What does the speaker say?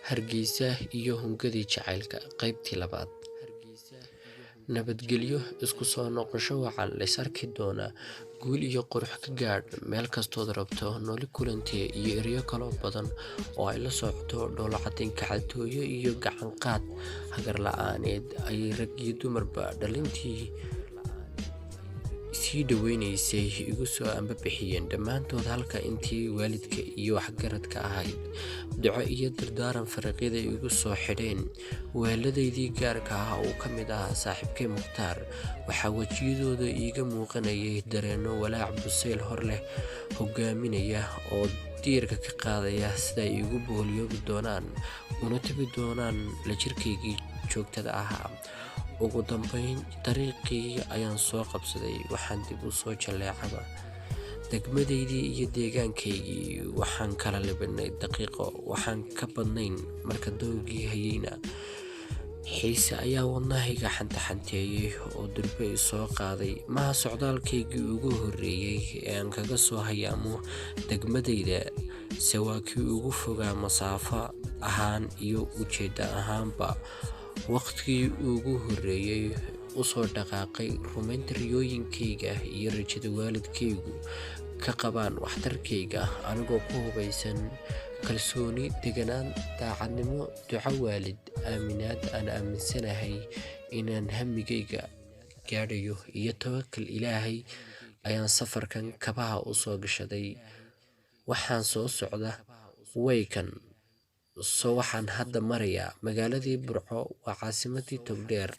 Hargeysa iyo hungadii jacaylka qaybtii labaad. Nabadgelyo isku soo noqosho wacan lays arki doonaa guul iyo qurux ka gaadh meel kastood rabto nooli kulantee iyo eryo kaloo badan oo ay la socoto dhoolacadayn kacadooyo iyo gacan qaad hagar la'aaneed ayay rag iyo dumarba dhalintii sii dhaweynaysay igu soo ambabixiyeen dhammaantood halka intii waalidka iyo waxgaradka ahayd duco iyo dardaaran fariiqyada igu soo xidheen weeladaydii gaarka ah oo ka mid ahaa saaxiibkay Mukhtaar waxaa wejiyadooda iiga muuqanayay dareenno walaac busayl hor leh hogaaminaya oo diirka ka qaadaya sida ay igu booliyoobi doonaan una tabi doonaan la jirkaygii joogtada ahaa. Ugu dambeyn dariiqii ayaan soo qabsaday waxaan dib u soo jaleecaba degmadaydii iyo deegaankaygii waxaan kala libinay daqiiqo waxaan ka badnayn marka doogii hayeyna xiise ayaa wadnahayga xantaxanteeyey oo durbe i soo qaaday maha socdaalkaygii ugu horreeyey ee aan kaga soo hayaamo degmadayda se waa kii ugu fogaa masaafo ahaan iyo ujeedda ahaanba waqtigii ugu horreeyey u soo dhaqaaqay rumaynta riyooyinkayga iyo rajada waalidkaygu ka qabaan waxtarkayga anigoo ku hubaysan kalsooni deganaan daacadnimo duco waalid aaminaad aan aaminsanahay inaan hamigayga gaadhayo iyo tawakkal Ilaahay ayaan safarkan kabaha u soo gashaday. Waxaan soo socda waykan waxaan hadda marayaa magaaladii Burco waa caasimadii Togdheer